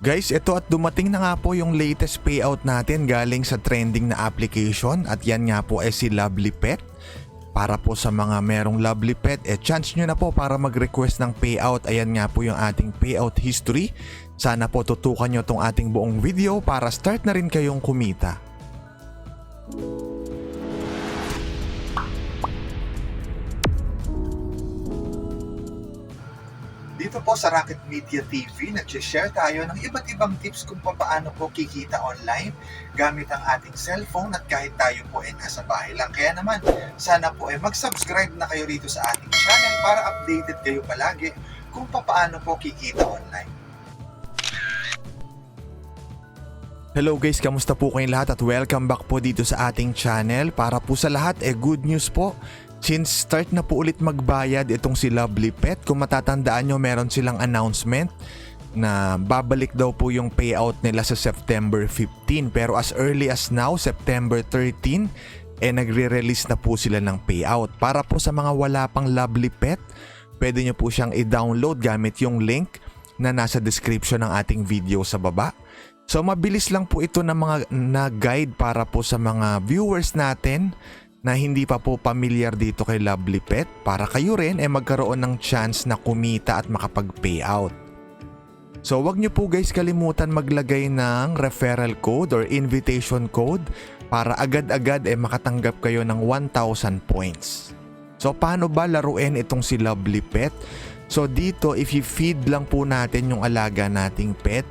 Guys, ito at dumating na nga po yung latest payout natin galing sa trending na application at yan nga po ay si Lovely Pet. Para po sa mga merong Lovely Pet, chance nyo na po para mag-request ng payout. Ayan nga po yung ating payout history. Sana po tutukan nyo tong ating buong video para start na rin kayong kumita. Dito po sa Rocket Media TV, nag-share tayo ng iba't ibang tips kung paano po kikita online gamit ang ating cellphone at kahit tayo po ay nasa bahay lang. Kaya naman, sana po ay mag-subscribe na kayo rito sa ating channel para updated kayo palagi kung paano po kikita online. Hello guys, kamusta po kayong lahat at welcome back po dito sa ating channel. Para po sa lahat, good news po. Since start na po ulit magbayad itong si Lovely Pet, kung matatandaan nyo meron silang announcement na babalik daw po yung payout nila sa September 15. Pero as early as now, September 13, nagre-release na po sila ng payout. Para po sa mga wala pang Lovely Pet, pwede nyo po siyang i-download gamit yung link na nasa description ng ating video sa baba. So mabilis lang po ito na guide para po sa mga viewers natin na hindi pa po pamilyar dito kay Lovely Pet para kayo rin magkaroon ng chance na kumita at makapag-payout. So wag nyo po guys kalimutan maglagay ng referral code or invitation code para agad-agad makatanggap kayo ng 1,000 points. So paano ba laruin itong si Lovely Pet? So dito if i-feed lang po natin yung alaga nating pet.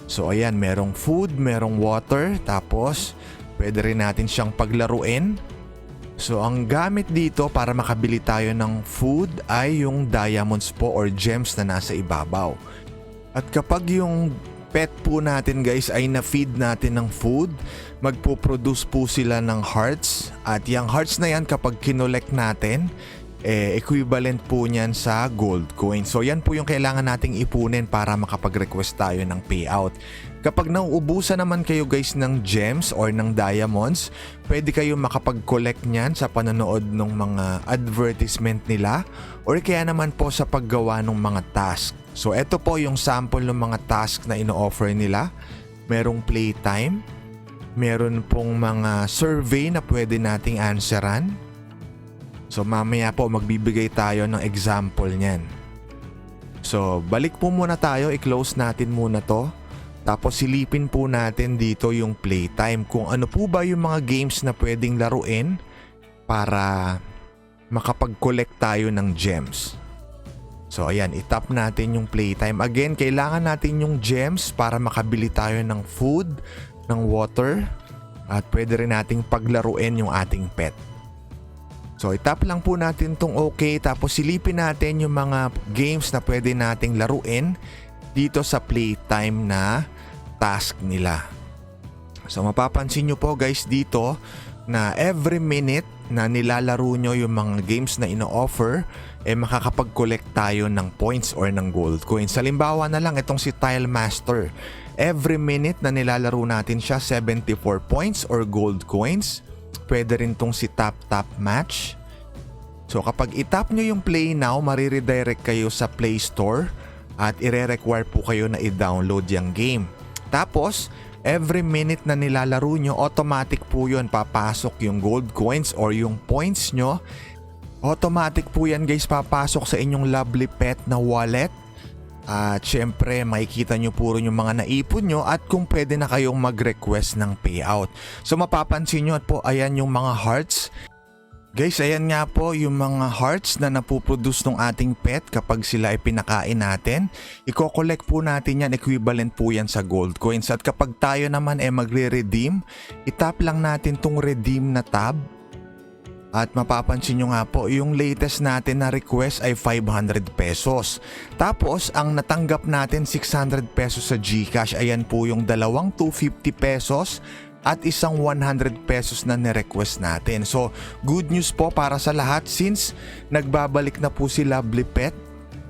So ayan, merong food, merong water, tapos pwede rin natin siyang paglaruin. So ang gamit dito para makabili tayo ng food ay yung diamonds po or gems na nasa ibabaw. At kapag yung pet po natin guys ay na-feed natin ng food, magpo-produce po sila ng hearts. At yung hearts na yan kapag kinolect natin, equivalent po niyan sa gold coin. So yan po yung kailangan nating ipunin para makapag-request tayo ng payout. Kapag nauubusan naman kayo guys ng gems or ng diamonds, pwede kayo makapag-collect niyan sa panonood ng mga advertisement nila or kaya naman po sa paggawa ng mga task. So ito po yung sample ng mga task na ino-offer nila. Merong playtime, meron pong mga survey na pwede nating answeran. So mamaya po magbibigay tayo ng example niyan. So balik po muna tayo, i-close natin muna to. Tapos silipin po natin dito yung playtime kung ano po ba yung mga games na pwedeng laruin para makapag-collect tayo ng gems. So ayan, itap natin yung playtime. Again, kailangan natin yung gems para makabili tayo ng food, ng water, at pwede rin nating paglaruin yung ating pet. So itap lang po natin tong okay, tapos silipin natin yung mga games na pwede nating laruin dito sa playtime na task nila. So mapapansin nyo po guys dito na every minute na nilalaro nyo yung mga games na ino-offer, makakapag-collect tayo ng points or ng gold coins. Halimbawa na lang itong si Tile Master. Every minute na nilalaro natin siya, 74 points or gold coins. Pwede rin tong si Tap Tap Match. So kapag itap nyo yung Play Now, mariredirect kayo sa Play Store at ire-require po kayo na i-download yung game. Tapos, every minute na nilalaro nyo, automatic po yun papasok yung gold coins or yung points nyo. Automatic po yan guys papasok sa inyong Lovely Pet na wallet. At syempre makikita nyo puro yung mga naipon nyo at kung pwede na kayong mag-request ng payout. So mapapansin nyo at po ayan yung mga hearts. Guys, ayan nga po yung mga hearts na napuproduce ng ating pet kapag sila ay pinakain natin. Iko-collect po natin yan, equivalent po yan sa gold coins. At kapag tayo naman magre-redeem, itap lang natin tong redeem na tab. At mapapansin nyo nga po, yung latest natin na request ay 500 pesos. Tapos, ang natanggap natin 600 pesos sa GCash. Ayan po yung dalawang 250 pesos at isang 100 pesos na ni-request natin. So, good news po para sa lahat since nagbabalik na po si Lovely Pet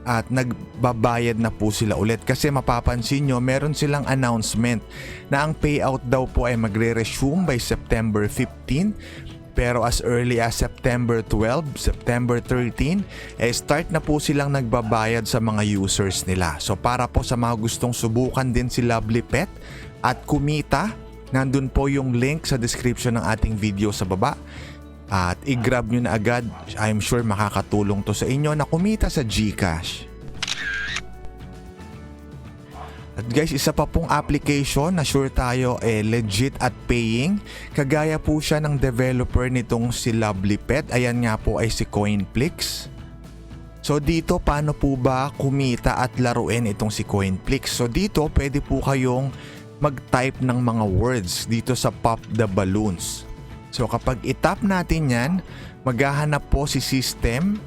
at nagbabayad na po sila ulit. Kasi mapapansin nyo, meron silang announcement na ang payout daw po ay magre-resume by September 15. Pero as early as September 12, September 13, start na po silang nagbabayad sa mga users nila. So para po sa mga gustong subukan din si Lovely Pet at kumita, nandun po yung link sa description ng ating video sa baba. At i-grab nyo na agad. I'm sure makakatulong to sa inyo na kumita sa GCash. At guys, isa pa pong application na sure tayo legit at paying. Kagaya po siya ng developer nitong si Lovely Pet. Ayan nga po ay si Coinflix. So dito paano po ba kumita at laruin itong si Coinflix? So dito pwede po kayong mag-type ng mga words dito sa Pop the Balloons. So kapag itap natin yan, maghahanap po si system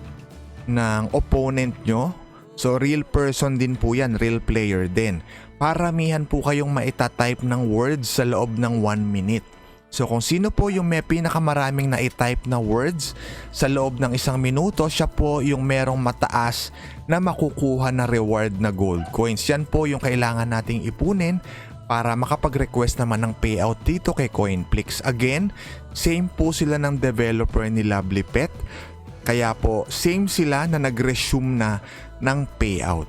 ng opponent nyo. So real person din po yan, real player din. Paramihan po kayong maitatype ng words sa loob ng 1 minute. So kung sino po yung may pinakamaraming na-type na words sa loob ng 1 minuto, siya po yung merong mataas na makukuha na reward na gold coins. Yan po yung kailangan nating ipunin para makapag-request naman ng payout dito kay Coinflix. Again, same po sila ng developer ni Lovely Pet. Kaya po, same sila na nag-resume na ng payout.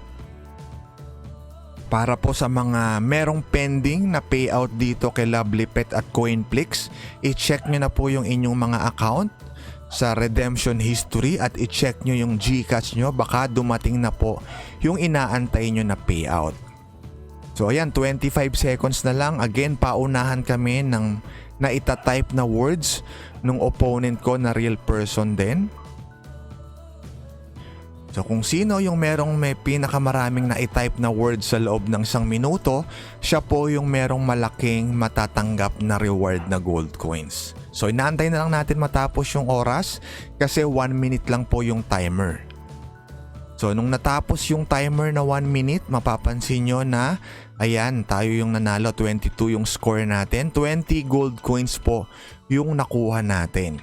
Para po sa mga merong pending na payout dito kay Lovely Pet at Coinflix, i-check nyo na po yung inyong mga account sa redemption history at i-check nyo yung GCash nyo. Baka dumating na po yung inaantay nyo na payout. So ayan, 25 seconds na lang. Again, paunahan kami ng naitatype na words nung opponent ko na real person din. So kung sino yung merong may pinakamaraming na-type na words sa loob ng 1 minuto, siya po yung merong malaking matatanggap na reward na gold coins. So inaantay na lang natin matapos yung oras kasi 1 minute lang po yung timer. So nung natapos yung timer na 1 minute, mapapansin nyo na ayan, tayo yung nanalo, 22 yung score natin, 20 gold coins po yung nakuha natin.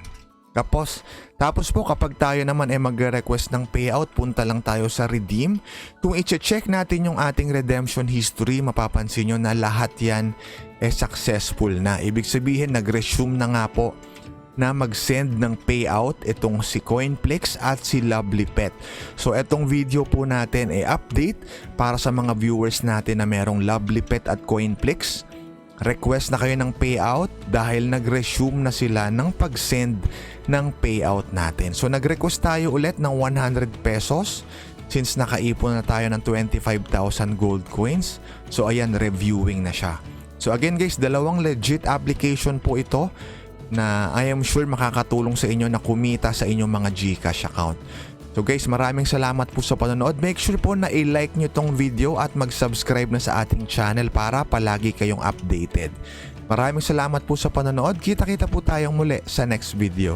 Tapos po kapag tayo naman magre-request ng payout, punta lang tayo sa redeem. Kung i-check natin yung ating redemption history, mapapansin nyo na lahat yan successful na. Ibig sabihin nag-resume na nga po na mag-send ng payout itong si Coinflix at si Lovely Pet. So itong video po natin update para sa mga viewers natin na merong Lovely Pet at Coinflix. Request na kayo ng payout dahil nag-resume na sila ng pag-send ng payout natin. So nag-request tayo ulit ng 100 pesos since nakaipon na tayo ng 25,000 gold coins. So ayan, reviewing na siya. So again guys, dalawang legit application po ito na I am sure makakatulong sa inyo na kumita sa inyong mga GCash account. So guys, maraming salamat po sa panonood. Make sure po na i-like nyo tong video at mag-subscribe na sa ating channel para palagi kayong updated. Maraming salamat po sa panonood. Kita-kita po tayong muli sa next video.